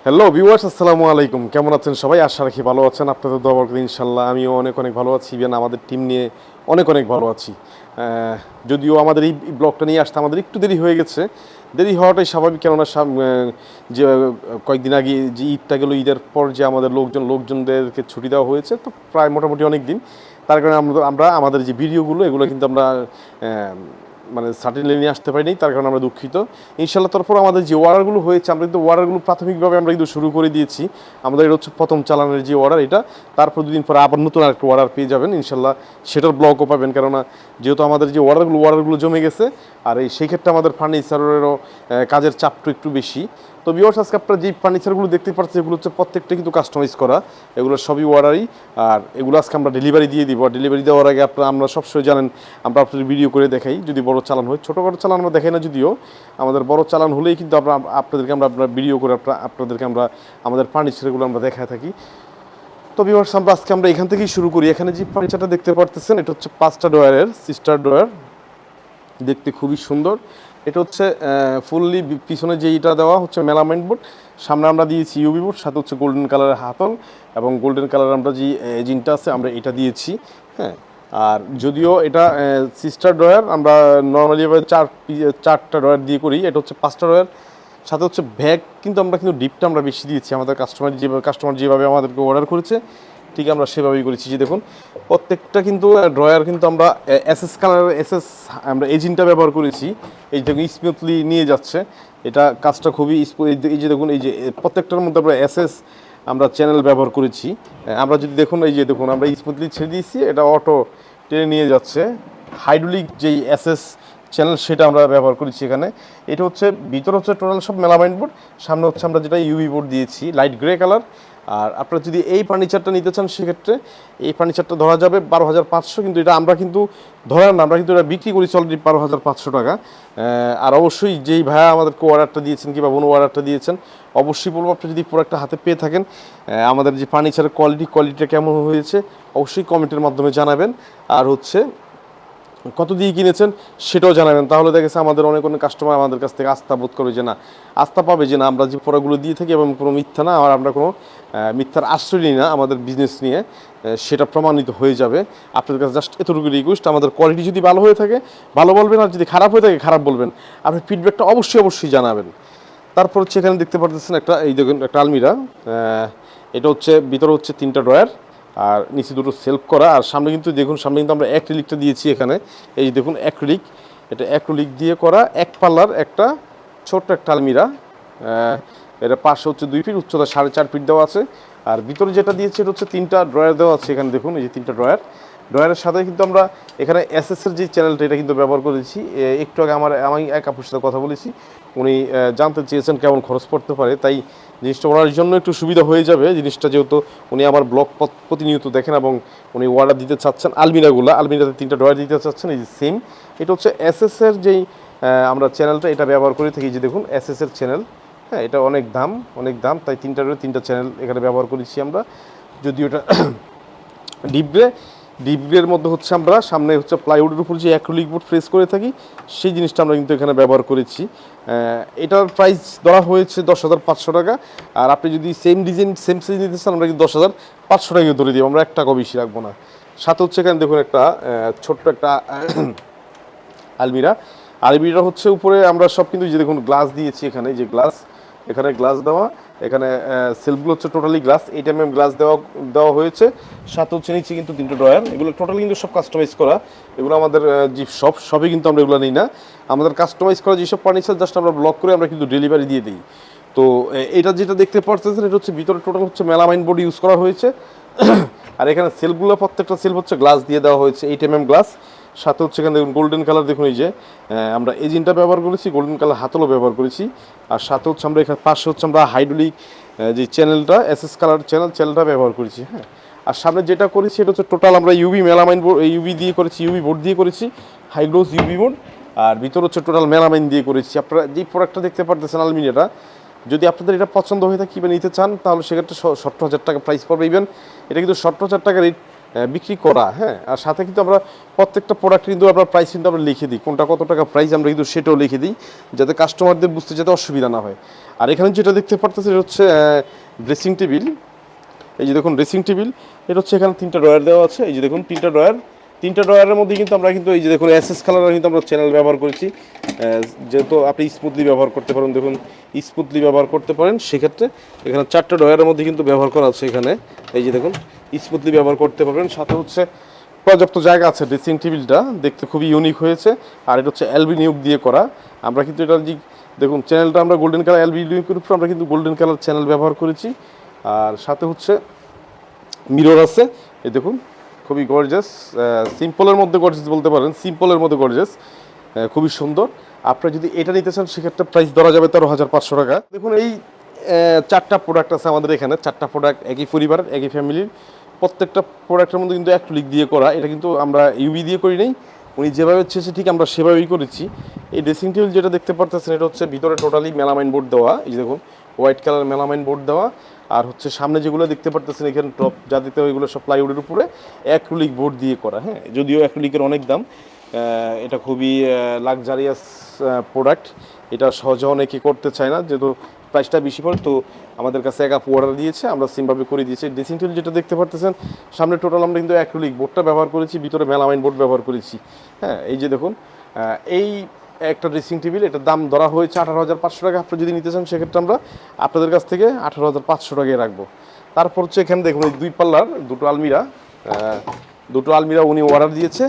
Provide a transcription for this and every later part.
Hello viewers, আসসালামু আলাইকুম। কেমন আছেন সবাই? আশা রাখি ভালো আছেন। আপনাদের দোয়া বরকতে ইনশাল্লাহ আমিও অনেক অনেক ভালো আছি। ইভেন আমাদের টিম নিয়ে অনেক অনেক ভালো আছি। যদিও আমাদের এই ব্লগটা নিয়ে আসতে আমাদের একটু দেরি হয়ে গেছে। দেরি হওয়াটাই স্বাভাবিক, কেননা যে কয়েকদিন আগে যে ঈদটা গেল, ঈদের পর যে আমাদের লোকজনদেরকে ছুটি দেওয়া হয়েছে, তো প্রায় মোটামুটি অনেক দিন। তার কারণে আমরা আমাদের যে ভিডিওগুলো এগুলো কিন্তু আমরা মানে সার্টেনলি নিয়ে আসতে পারিনি, তার কারণে আমরা দুঃখিত। ইনশাল্লাহ তারপর আমাদের যে অর্ডারগুলো হয়েছে, আমরা কিন্তু অর্ডারগুলো প্রাথমিকভাবে আমরা কিন্তু শুরু করে দিয়েছি। আমাদের এটা হচ্ছে প্রথম চালানের যে অর্ডার, এটা তারপর দুদিন পর আবার নতুন আরেকটা অর্ডার পেয়ে যাবেন ইনশাল্লাহ, সেটার ব্লগও পাবেন। কেননা যেহেতু আমাদের যে অর্ডারগুলো জমে গেছে, আর সেই ক্ষেত্রে আমাদের ফার্নিচারেরও কাজের চাপটা একটু বেশি। তো ভিউয়ার্স, আজকে আপনারা যে ফার্নিচারগুলো দেখতে পাচ্ছেন এগুলো হচ্ছে প্রত্যেকটা কিন্তু কাস্টমাইজ করা, এগুলো সবই অর্ডারই। আর এগুলো আজকে আমরা ডেলিভারি দিয়ে দিব। আর ডেলিভারি দেওয়ার আগে আমরা সবসময় জানেন আমরা আপনাদের ভিডিও করে দেখাই, যদি বড় চালান হয়। ছোটোখাটো চালান আমরা দেখাই না, যদিও আমাদের বড় চালান হলেই কিন্তু আপনাদেরকে আমরা ভিডিও করে আপনাদেরকে আমরা আমাদের ফার্নিচারগুলো আমরা দেখায় থাকি। তো ভিউয়ার্স, আজকে আমরা এখান থেকেই শুরু করি। এখানে যে ফার্নিচারটা দেখতে পারতেছেন এটা হচ্ছে 5টা ড্রয়ারের সিস্টার ড্রয়ার, দেখতে খুবই সুন্দর। এটা হচ্ছে ফুললি পিছনে যেইটা দেওয়া হচ্ছে মেলামাইন বোর্ড, সামনে আমরা দিয়েছি ইউবি বোর্ড, সাথে হচ্ছে গোল্ডেন কালারের হাতল এবং গোল্ডেন কালার আমরা যে এজিনটা আছে আমরা এটা দিয়েছি। হ্যাঁ, আর যদিও এটা সিস্টার ড্রয়ার, আমরা নর্মালি চারটা ড্রয়ার দিয়ে করি, এটা হচ্ছে 5টা ড্রয়ার। সাথে হচ্ছে ব্যাগ কিন্তু আমরা ডিপটা আমরা বেশি দিয়েছি। আমাদের কাস্টমার যেভাবে আমাদেরকে অর্ডার করেছে ঠিক আমরা সেভাবেই করেছি। যে দেখুন, প্রত্যেকটা কিন্তু ড্রয়ার কিন্তু আমরা আমরা এজিনটা ব্যবহার করেছি। এই দেখুন স্মুথলি নিয়ে যাচ্ছে, এটা কাজটা খুবই এই যে দেখুন, এই যে প্রত্যেকটার মধ্যে আমরা আমরা চ্যানেল ব্যবহার করেছি। আমরা যদি দেখুন, এই যে দেখুন আমরা স্মুথলি ছেড়ে দিয়েছি, এটা অটো টেনে নিয়ে যাচ্ছে। হাইড্রোলিক যেই চ্যানেল সেটা আমরা ব্যবহার করেছি এখানে। এটা হচ্ছে ভিতরে হচ্ছে টোটাল সব মেলামাইন বোর্ড, সামনে হচ্ছে আমরা যেটা ইউভি বোর্ড দিয়েছি লাইট গ্রে কালার। আর আপনারা যদি এই ফার্নিচারটা নিতে চান সেক্ষেত্রে এই ফার্নিচারটা ধরা যাবে 12,500, কিন্তু এটা আমরা কিন্তু ধরেন না, আমরা কিন্তু এটা বিক্রি করেছি অলরেডি 12,500 টাকা। আর অবশ্যই যেই ভাইয়া আমাদেরকে অর্ডারটা দিয়েছেন কিংবা বোন অর্ডারটা দিয়েছেন, অবশ্যই বলবো আপনি যদি প্রোডাক্টটা হাতে পেয়ে থাকেন, আমাদের যে ফার্নিচারের কোয়ালিটিটা কেমন হয়েছে অবশ্যই কমেন্টের মাধ্যমে জানাবেন। আর হচ্ছে কত দিয়ে কিনেছেন সেটাও জানাবেন। তাহলে দেখেছে আমাদের অনেক কাস্টমার আমাদের কাছ থেকে আস্থা বোধ করবে, যে না আস্থা পাবে যে না আমরা যে প্রোডাক্টগুলো দিয়ে থাকি এবং কোনো মিথ্যা না, আর আমরা কোনো মিথ্যার আশ্রয় নিই না আমাদের বিজনেস নিয়ে, সেটা প্রমাণিত হয়ে যাবে। আপনাদের কাছে জাস্ট এতটুকু রিকোয়েস্ট, আমাদের কোয়ালিটি যদি ভালো হয়ে থাকে ভালো বলবেন, আর যদি খারাপ হয়ে থাকে খারাপ বলবেন। আপনি ফিডব্যাকটা অবশ্যই জানাবেন। তারপর হচ্ছে এখানে দেখতে পারতেছেন এই দেখুন একটা আলমিরা, এটা হচ্ছে ভিতরে হচ্ছে 3টা ড্রয়ার আর নিচে দুটো সেলফ করা। আর সামনে কিন্তু দেখুন, সামনে কিন্তু আমরা অ্যাক্রিলিকটা দিয়েছি এখানে। এই দেখুন অ্যাক্রিলিক, এটা অ্যাক্রিলিক দিয়ে করা এক পাল্লার একটা ছোট্ট একটা আলমিরা। এটা পাশে হচ্ছে 2 ফিট, উচ্চতা 4.5 ফিট দেওয়া আছে। আর ভিতরে যেটা দিয়েছে এটা হচ্ছে 3টা ড্রয়ার দেওয়া আছে। এখানে দেখুন এই যে 3টা ড্রয়ারের সাথে কিন্তু আমরা এখানে এসএসের যে চ্যানেলটা এটা কিন্তু ব্যবহার করেছি। একটু আগে আমি এক আপুর সাথে কথা বলেছি, উনি জানতে চেয়েছেন কেমন খরচ পড়তে পারে, তাই জিনিসটা ওনার জন্য একটু সুবিধা হয়ে যাবে জিনিসটা, যেহেতু উনি আমার ব্লগ প্রতিনিয়ত দেখেন এবং উনি অর্ডার দিতে চাচ্ছেন আলমিরাতে 3টা ড্রয়ার দিতে চাচ্ছেন। এই যে সেম এটা হচ্ছে এসএসের যেই আমরা চ্যানেলটা এটা ব্যবহার করে থাকি। যে দেখুন এসএসের চ্যানেল, হ্যাঁ এটা অনেক দাম, তাই 3টা চ্যানেল এখানে ব্যবহার করেছি আমরা। যদিও এটা ডিপ গ্রের মধ্যে হচ্ছে আমরা সামনে হচ্ছে প্লাইউডের উপর যে অ্যাক্রিলিক বোর্ড প্রেস করে থাকি সেই জিনিসটা আমরা কিন্তু এখানে ব্যবহার করেছি। এটার প্রাইস ধরা হয়েছে 10,500 টাকা। আর আপনি যদি সেম ডিজাইন সেম সাইজ নিতে চান আমরা কিন্তু 10,500 টাকা ধরে দিব, আমরা 1 টাকা বেশি রাখবো না। সাথে হচ্ছে এখানে দেখুন একটা ছোট্ট একটা আলমিরা হচ্ছে উপরে আমরা সব কিন্তু যে দেখুন গ্লাস দিয়েছি এখানে, যে এখানে গ্লাস দেওয়া, এখানে সেলফগুলো হচ্ছে টোটালি গ্লাস, 8 mm গ্লাস দেওয়া হয়েছে। সাথে হচ্ছে নিচে কিন্তু 3টা ড্রয়ার, এগুলো টোটালি কিন্তু সব কাস্টমাইজ করা। এগুলো আমাদের যে সবই কিন্তু আমরা এগুলো নিই না, আমাদের কাস্টমাইজ করা যেসব ফার্নিচার জাস্ট আমরা ব্লক করে আমরা কিন্তু ডেলিভারি দিয়ে দিই। তো এটা যেটা দেখতে পাচ্ছেন এটা হচ্ছে ভিতরে টোটাল হচ্ছে মেলামাইন বোর্ড ইউজ করা হয়েছে। আর এখানে সেলফগুলো প্রত্যেকটা সেলফ হচ্ছে গ্লাস দিয়ে দেওয়া হয়েছে, 8 mm গ্লাস। সাথে হচ্ছে এখানে দেখুন গোল্ডেন কালার, দেখুন এই যে আমরা এজিনটা ব্যবহার করেছি, গোল্ডেন কালার হাতলও ব্যবহার করেছি। আর সাথে হচ্ছে আমরা এখানে পাশে হচ্ছে আমরা হাইড্রোলিক যে চ্যানেলটা এসএস কালার চ্যানেলটা ব্যবহার করেছি। হ্যাঁ, আর সামনে যেটা করেছি এটা হচ্ছে টোটাল আমরা মেলামাইন বোর্ড ইউবি দিয়ে করেছি, ইউবি বোর্ড দিয়ে করেছি, হাইগ্লোস ইউবি বোর্ড। আর ভিতর হচ্ছে টোটাল মেলামাইন দিয়ে করেছি। আপনারা যে প্রোডাক্টটা দেখতে পারতেছেন আলমিরাটা, যদি আপনাদের এটা পছন্দ হয়ে থাকে কিংবা নিতে চান তাহলে সেক্ষেত্রে 70,000 টাকা প্রাইস পড়বে। ইভেন এটা কিন্তু 70,000 টাকা রেট বিক্রি করা, হ্যাঁ। আর সাথে কিন্তু আমরা প্রত্যেকটা প্রোডাক্ট কিন্তু আমরা প্রাইস কিন্তু আমরা লিখে দিই, কোনটা কত টাকা প্রাইস আমরা কিন্তু সেটাও লিখে দিই, যাতে কাস্টমারদের বুঝতে যাতে অসুবিধা না হয়। আর এখানে যেটা দেখতে পারতেছে এটা হচ্ছে ড্রেসিং টেবিল। এই যে দেখুন ড্রেসিং টেবিল, এটা হচ্ছে এখানে 3টা ড্রয়ার দেওয়া আছে। এই যে দেখুন 3টা ড্রয়ার, 3টা ড্রয়ারের মধ্যে কিন্তু আমরা কিন্তু এই যে দেখুন এসএস কালারের কিন্তু আমরা চ্যানেল ব্যবহার করেছি, যেহেতু আপনি স্মুথলি ব্যবহার করতে পারেন, দেখুন স্মুথলি ব্যবহার করতে পারেন, সেক্ষেত্রে এখানে 4টা ড্রয়ারের মধ্যে কিন্তু ব্যবহার করা আছে এখানে। এই যে দেখুন স্মুথলি ব্যবহার করতে পারবেন। সাথে হচ্ছে পর্যাপ্ত জায়গা আছে। ড্রেসিং টেবিলটা দেখতে খুবই ইউনিক হয়েছে, আর এটা হচ্ছে এলবি নিয়োগ দিয়ে করা। আমরা কিন্তু এটা দেখুন চ্যানেলটা আমরা গোল্ডেন কালার এলবি নিয়োগের উপর আমরা কিন্তু গোল্ডেন কালার চ্যানেল ব্যবহার করেছি। আর সাথে হচ্ছে মিরর আছে, এই দেখুন খুবই গর্জাস, সিম্পলের মধ্যে গর্জাস বলতে পারেন, সিম্পলের মধ্যে গর্জাস, খুবই সুন্দর। আপনারা যদি এটা নিতে চান সেক্ষেত্রে প্রাইস ধরা যাবে 13,500 টাকা। দেখুন এই 4টা প্রোডাক্ট আছে আমাদের এখানে, 4টা প্রোডাক্ট একই পরিবারের একই ফ্যামিলির। প্রত্যেকটা প্রোডাক্টের মধ্যে কিন্তু অ্যাক্রিলিক দিয়ে করা, এটা কিন্তু আমরা ইউভি দিয়ে করি নাই, উনি যেভাবে চেয়েছে ঠিক আমরা সেভাবেই করেছি। এই ড্রেসিং টেবিল যেটা দেখতে পারতেছেন এটা হচ্ছে ভিতরে টোটালি মেলামাইন বোর্ড দেওয়া, এই যে দেখুন হোয়াইট কালার মেলামাইন বোর্ড দেওয়া। আর হচ্ছে সামনে যেগুলো দেখতে পারতেছেন এখানে টপ যা দিতে হয় এগুলো সব প্লাইউডের উপরে অ্যাক্রিলিক বোর্ড দিয়ে করা, হ্যাঁ। যদিও অ্যাক্রিলিকের অনেক দাম, এটা খুবই লাক্সারিয়াস প্রোডাক্ট, এটা সহজে অনেকে করতে চায় না, যেহেতু প্রাইসটা বেশি পড়ে। তো আমাদের কাছে এক আপু অর্ডার দিয়েছে, আমরা সিমভাবে করে দিয়েছি। ড্রেসিং টেবিল যেটা দেখতে পারতেছেন সামনে টোটাল আমরা কিন্তু অ্যাক্রিলিক বোর্ডটা ব্যবহার করেছি, ভিতরে মেলামাইন বোর্ড ব্যবহার করেছি, হ্যাঁ। এই যে দেখুন এই একটা ড্রেসিং টেবিল, এটার দাম ধরা হয়েছে 18,500 টাকা। আপনি যদি নিতে চান সেক্ষেত্রে আমরা আপনাদের কাছ থেকে 18,500 টাকায় রাখবো। তারপর হচ্ছে এখানে দেখুন এই 2 পাল্লার দুটো আলমিরা উনি অর্ডার দিয়েছে।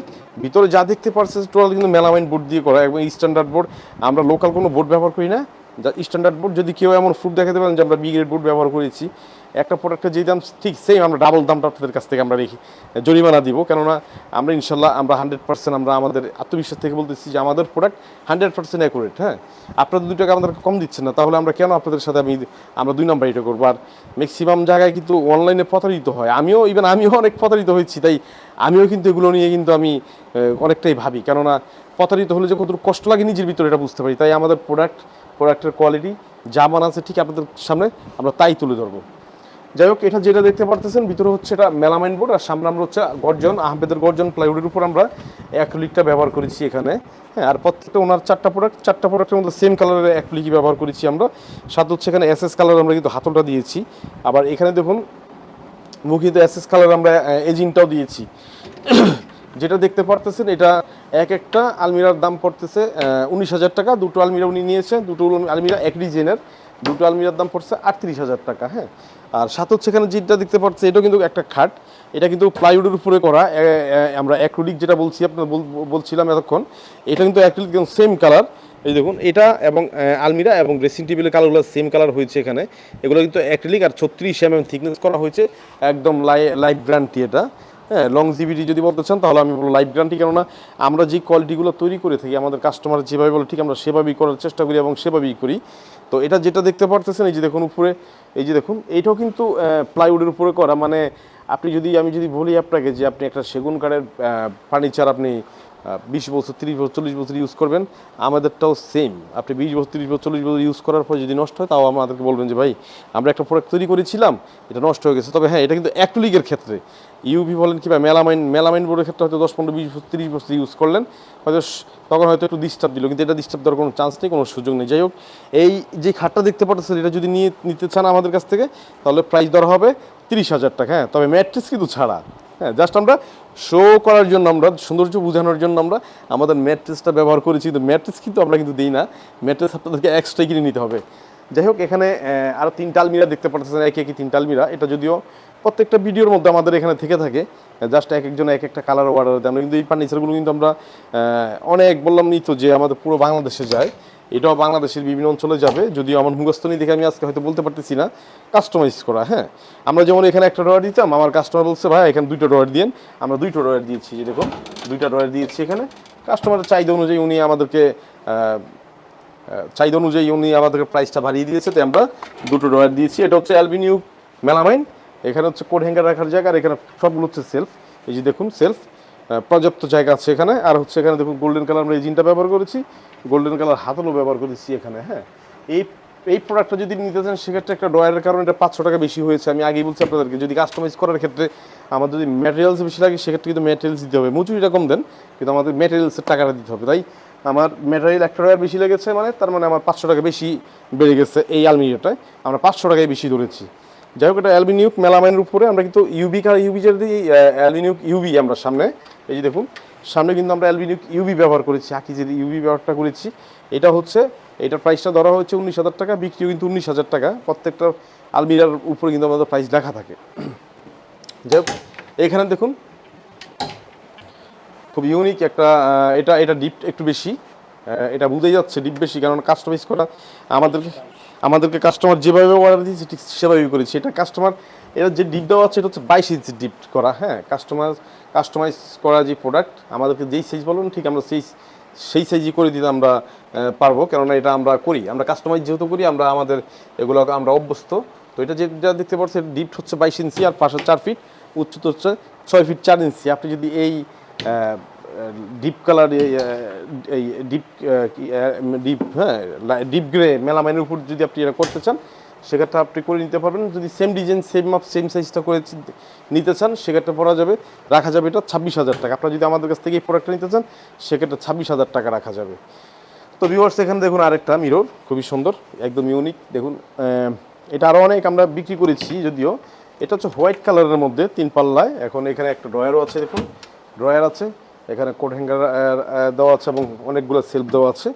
ভিতরে যা দেখতে পাচ্ছেন টোটাল কিন্তু মেলামাইন বোর্ড দিয়ে করা, এবং স্ট্যান্ডার্ড বোর্ড, আমরা লোকাল কোনো বোর্ড ব্যবহার করি না, যা স্ট্যান্ডার্ড বোর্ড। যদি কেউ এমন ফুড দেখাতে পারেন যে আমরা বি গ্রেড বোর্ড ব্যবহার করেছি, একটা প্রোডাক্টের যেই দাম ঠিক সেম আমরা ডাবল দামটা আপনাদের কাছ থেকে আমরা রেখে জরিমানা দিব। কেননা আমরা ইনশাল্লাহ আমরা 100% আমরা আমাদের আত্মবিশ্বাস থেকে বলতেছি যে আমাদের প্রোডাক্ট 100% অ্যাকুরেট, হ্যাঁ। আপনাদের 2 টাকা আমাদের কম দিচ্ছেন না, তাহলে আমরা কেন আপনাদের সাথে আমরা 2 নাম্বার এটা করবো। আর ম্যাক্সিমাম জায়গায় কিন্তু অনলাইনে প্রতারিত হয়, আমিও অনেক প্রতারিত হয়েছি, তাই আমিও কিন্তু এগুলো নিয়ে কিন্তু আমি অনেকটাই ভাবি, কেননা প্রতারিত হলে যে কত কষ্ট লাগে নিজের ভিতরে এটা বুঝতে পারি। তাই আমাদের প্রোডাক্টের কোয়ালিটি যা মান আছে ঠিক আপনাদের সামনে আমরা তাই তুলে ধরবো। যাই হোক, এটা যেটা দেখতে পারতেছেন ভিতরে হচ্ছে এটা মেলামাইন বোর্ড, আর সামনে আমরা হচ্ছে গর্জন আহমেদের গর্জন প্লাইউডের উপর আমরা অ্যাক্রিলিকটা ব্যবহার করেছি এখানে, হ্যাঁ। আর প্রত্যেকটা ওনার 4টা প্রোডাক্টের মধ্যে সেম কালারের অ্যাক্রিলিকই ব্যবহার করেছি আমরা। সাথে হচ্ছে এখানে এসএস কালার আমরা কিন্তু হাতলটা দিয়েছি, আবার এখানে দেখুন মুখিত এসএস কালার আমরা এজিংটাও দিয়েছি। যেটা দেখতে পারতেছেন এটা একটা আলমিরার দাম পড়তেছে 19,000 টাকা। 2টো আলমিরা উনি নিয়েছেন, 2টো আলমিরা এক ডিজাইনের, 2টো আলমিরার দাম পড়ছে 38,000 টাকা, হ্যাঁ। আর সাথে হচ্ছে এখানে যেটা দেখতে পাচ্ছেন এটাও কিন্তু একটা খাট, এটা কিন্তু প্লাইউডের উপরে করা, আমরা অ্যাক্রিলিক যেটা বলছি আপনার বলছিলাম এতক্ষণ, এটা কিন্তু অ্যাক্রিলিক সেম কালার। এই দেখুন এটা এবং আলমিরা এবং ড্রেসিং টেবিলের কালারগুলো সেম কালার হয়েছে এখানে। এগুলো কিন্তু অ্যাক্রিলিক আর 36 mm থিকনেস করা হয়েছে, একদম লাইফ গ্যারান্টি এটা, হ্যাঁ। লংজিভিটি যদি বলতে চান তাহলে আমি বলবো লাইফ গ্যারান্টি, কেননা আমরা যে কোয়ালিটিগুলো তৈরি করে থাকি আমাদের কাস্টমার যেভাবে বলে ঠিক আমরা সেভাবেই করার চেষ্টা করি এবং সেভাবেই করি। তো এটা যেটা দেখতে পারতেছেন এই যে দেখুন উপরে, এই যে দেখুন এইটাও কিন্তু প্লাইউডের উপরে করা, মানে আমি যদি বলি আপনাকে যে আপনি একটা সেগুন কাঠের ফার্নিচার আপনি 20 বছর 30 বছর 40 বছর ইউজ করবেন, আমাদেরটাও সেম। আপনি 20 বছর 30 বছর 40 বছর ইউজ করার পর যদি নষ্ট হয় তাও আমাদেরকে বলবেন যে ভাই আমরা একটা প্রোডাক্ট তৈরি করেছিলাম এটা নষ্ট হয়ে গেছে। তবে হ্যাঁ, এটা কিন্তু অ্যাক্রিলিকের ক্ষেত্রে ইউভি বলেন কিংবা মেলামাইন বোর্ডের ক্ষেত্রে হয়তো 10 15 20 বছর 30 বছর ইউজ করলেন, হয়তো তখন হয়তো একটু ডিস্টার্ব দিল, কিন্তু এটা ডিস্টার্ব দেওয়ার কোনো চান্স নেই, কোনো সুযোগ নেই। যাই হোক, এই যে খাটটা দেখতে পাচ্ছেন এটা যদি নিতে চান আমাদের কাছ থেকে তাহলে প্রাইস ধরা হবে 30,000 টাকা, হ্যাঁ। তবে ম্যাট্রেস কিন্তু ছাড়া, হ্যাঁ। জাস্ট আমরা শো করার জন্য, আমরা সৌন্দর্য বোঝানোর জন্য আমরা আমাদের ম্যাট্রেসটা ব্যবহার করেছি, কিন্তু ম্যাট্রেস কিন্তু আমরা কিন্তু দিই না, ম্যাট্রেস আপনাদেরকে এক্সট্রা কিনে নিতে হবে। যাই হোক, এখানে আরও 3টা আলমিরা দেখতে পাচ্ছেন, একই 3টা আলমিরা। এটা যদিও প্রত্যেকটা ভিডিওর মধ্যে আমাদের এখানে থেকে থাকে, জাস্ট একজন একটা কালার অর্ডার দেয়। আমরা কিন্তু এই ফার্নিচারগুলো কিন্তু আমরা অনেক বললাম নি তো যে আমাদের পুরো বাংলাদেশে যায়, এটাও বাংলাদেশের বিভিন্ন অঞ্চলে যাবে। যদিও আমার মুখস্থ নেই দেখে আমি আজকে হয়তো বলতে পারতেছি না, কাস্টমাইজ করা, হ্যাঁ। আমরা যেমন এখানে একটা ড্রয়ার দিতাম, আমার কাস্টমার বলছে ভাই এখানে 2টা ড্রয়ার দিন, আমরা 2টো ড্রয়ার দিয়েছি। যে দেখুন 2টা ড্রয়ার দিয়েছি এখানে, কাস্টমারের চাহিদা অনুযায়ী উনি আমাদেরকে প্রাইসটা বাড়িয়ে দিয়েছে, তাই আমরা 2টো ড্রয়ার দিয়েছি। এটা হচ্ছে অ্যালবিনিউ মেলামাইন, এখানে হচ্ছে কোড হ্যাঙ্গার রাখার জায়গা, আর এখানে সবগুলো হচ্ছে সেলফ। এই যে দেখুন সেলফ, পর্যাপ্ত জায়গা আছে এখানে। আর হচ্ছে এখানে দেখুন গোল্ডেন কালার আমরা এই জিনটা ব্যবহার করেছি, গোল্ডেন কালার হাতলও ব্যবহার করেছি এখানে, হ্যাঁ। এই এই প্রোডাক্টটা যদি নিতে চান সেক্ষেত্রে একটা ড্রয়ারের কারণে এটা 500 টাকা বেশি হয়েছে। আমি আগেই বলছি আপনাদেরকে, যদি কাস্টমাইজ করার ক্ষেত্রে আমার যদি ম্যাটেরিয়ালস বেশি লাগে সেক্ষেত্রে কিন্তু ম্যাটেরিয়ালস দিতে হবে, মজুরিটা কম দেন কিন্তু আমাদের ম্যাটেরিয়ালসের টাকাটা দিতে হবে। তাই আমার ম্যাটেরিয়াল একটা ড্রয়ার বেশি লেগেছে, মানে তার মানে আমার 500 টাকা বেশি বেড়ে গেছে। এই আলমিরাটায় আমরা 500 টাকায় বেশি ধরেছি। যাই হোক, এটা অ্যালুমিনিয়াম মেলামাইনের উপরে আমরা কিন্তু ইউবি যদি অ্যালুমিনিয়াম ইউবি আমরা সামনে, এই যে দেখুন সামনে কিন্তু আমরা অ্যালুমিনিয়াম ইউবি ব্যবহার করেছি, আকিজের ইউবি ব্যবহারটা করেছি। এটা হচ্ছে, এটার প্রাইসটা ধরা হচ্ছে 19,000 টাকা, বিক্রিও কিন্তু 19,000 টাকা। প্রত্যেকটা আলমিরার উপরে কিন্তু আমাদের প্রাইস লেখা থাকে। যাই হোক, এখানে দেখুন খুব ইউনিক একটা, এটা ডিপ একটু বেশি, এটা বুঝেই যাচ্ছে ডিপ বেশি, কারণ কাস্টমাইজ করা আমাদেরকে কাস্টমার যেভাবে অর্ডার দিয়েছে ঠিক সেভাবেই করেছি। এটা কাস্টমার, এটা যে ডিপ দেওয়া আছে এটা হচ্ছে 22 ইঞ্চি ডিপ করা। হ্যাঁ, কাস্টমাইজ করা যে প্রোডাক্ট, আমাদেরকে যেই সাইজ বলুন ঠিক আমরা সেই সাইজই করে দিতে আমরা পারবো, কেননা এটা আমরা করি, আমরা কাস্টমাইজ যেহেতু করি, আমাদের এগুলো আমরা অভ্যস্ত। তো এটা যেটা দেখতে পাচ্ছেন ডিপ হচ্ছে 22 ইঞ্চি, আর পাশে 4 ফিট, উচ্চতা হচ্ছে 6 ফিট 4 ইঞ্চি। আপনি যদি এই ডিপ কালার, এই ডিপ গ্রে মেলামাইনের উপর যদি আপনি এটা করতে চান সেক্ষেত্রে আপনি করে নিতে পারবেন। যদি সেম ডিজাইন সেম মাপ সেম সাইজটা করে নিতে চান সেক্ষেত্রে পড়া যাবে, রাখা যাবে এটা 26,000 টাকা। আপনারা যদি আমাদের কাছ থেকে এই প্রোডাক্টটা নিতে চান সেক্ষেত্রে 26,000 টাকা রাখা যাবে। তো ভিউয়ার্স, এখানে দেখুন আরেকটা মিরর, খুবই সুন্দর, একদম ইউনিক। দেখুন এটা আরও অনেক আমরা বিক্রি করেছি, যদিও এটা হচ্ছে হোয়াইট কালারের মধ্যে 3 পাল্লায়। এখন এখানে একটা ড্রয়ারও আছে, দেখুন ড্রয়ার আছে, এখানে কোট হ্যাঙ্গার দেওয়া আছে এবং অনেকগুলো সেলফ দেওয়া আছে।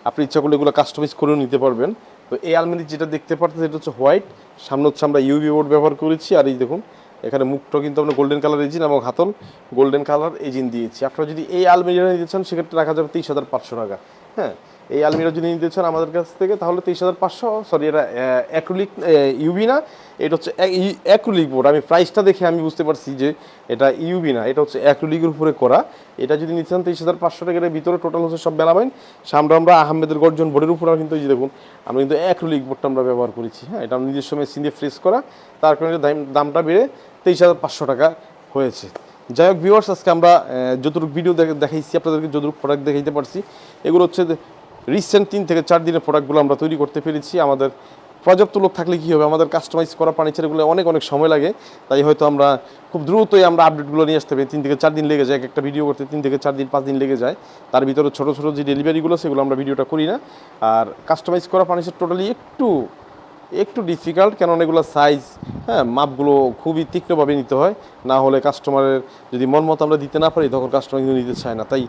আপনি ইচ্ছা করলে এগুলো কাস্টমাইজ করেও নিতে পারবেন। তো এই আলমারি যেটা দেখতে পাচ্ছেন এটা হচ্ছে হোয়াইট, সামনে হচ্ছে আমরা ইউভি বোর্ড ব্যবহার করেছি। আর এই দেখুন এখানে মুখটাও কিন্তু আমরা গোল্ডেন কালার এজিন এবং হাতল গোল্ডেন কালার এজিন দিয়েছি। আপনারা যদি এই আলমিরা নিতে চান সেক্ষেত্রে রাখা যাবে 23,500 টাকা। হ্যাঁ, এই আলমিরা যদি নিতে চান আমাদের কাছ থেকে তাহলে 23,500, সরি এটা অ্যাক্রিলিক ইউবি না, এটা হচ্ছে অ্যাক্রিলিক বোর্ড। আমি প্রাইসটা দেখে আমি বুঝতে পারছি যে এটা ইউবি না, এটা হচ্ছে অ্যাক্রিলিকের উপরে করা। এটা যদি নিতে চান 23,500 টাকার ভিতরে টোটাল হচ্ছে সব মেলামাইন। সামনে আমরা আহমেদের গর্জন বোর্ডের উপরে কিন্তু এই যে দেখুন আমরা কিন্তু অ্যাক্রিলিক বোর্ডটা আমরা ব্যবহার করেছি। হ্যাঁ, এটা নিজস্ব মেশিন দিয়ে ফ্রেশ করা, তার কারণে দামটা বেড়ে 23,500 টাকা হয়েছে। যাই হোক ভিউয়ার্স, আজকে আমরা যতটুকু ভিডিও দেখাইছি আপনাদেরকে, যতটুকু প্রোডাক্ট দেখাইতে পারছি, এগুলো হচ্ছে রিসেন্ট 3 থেকে 4 দিনের প্রোডাক্টগুলো আমরা তৈরি করতে পেরেছি। আমাদের পর্যাপ্ত লোক থাকলে কী হবে, আমাদের কাস্টমাইজ করা ফার্নিচারগুলো অনেক সময় লাগে, তাই হয়তো আমরা খুব দ্রুতই আমরা আপডেটগুলো নিয়ে আসতে পারি। 3 থেকে 4 দিন লেগে যায়, একটা ভিডিও করতে 3 থেকে 4 দিন 5 দিন লেগে যায়। তার ভিতরে ছোটো যে ডেলিভারিগুলো সেগুলো আমরা ভিডিওটা করি না। আর কাস্টমাইজ করা ফার্নিচার টোটালি একটু ডিফিকাল্ট, কেননা এগুলো সাইজ, হ্যাঁ, মাপগুলো খুবই তীক্ষ্ণভাবে নিতে হয়, না হলে কাস্টমারের যদি মন মতো আমরা দিতে না পারি তখন কাস্টমার কিন্তু নিতে চায় না। তাই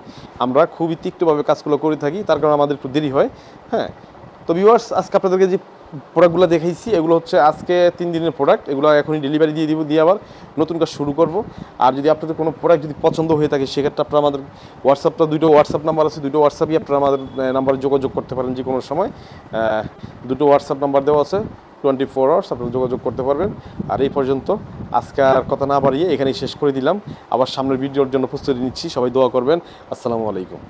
আমরা খুবই তীক্ষ্ণভাবে কাজগুলো করে থাকি, তার কারণে আমাদের একটু দেরি হয়। হ্যাঁ, তো ভিউয়ার্স, আজকে আপনাদেরকে যে প্রোডাক্টগুলো দেখাইছি এগুলো হচ্ছে আজকে 3 দিনের প্রোডাক্ট, এগুলো এখনই ডেলিভারি দিয়ে আবার নতুন কাজ শুরু করব। আর যদি আপনাদের কোনো প্রোডাক্ট যদি পছন্দ হয়ে থাকে সেক্ষেত্রে আপনারা আমাদের দুটো হোয়াটসঅ্যাপ নাম্বার আছে, দুটো হোয়াটসঅ্যাপই আপনারা আমাদের নাম্বারে যোগাযোগ করতে পারেন যে কোনো সময়। দুটো হোয়াটসঅ্যাপ নাম্বার দেওয়া আছে, 24 আওয়ার্স আপনারা যোগাযোগ করতে পারবেন। আর এই পর্যন্ত আজকে আর কথা না বাড়িয়ে এখানেই শেষ করে দিলাম। আবার সামনের ভিডিওর জন্য প্রস্তুতি নিচ্ছি, সবাই দোয়া করবেন। আসসালামু আলাইকুম।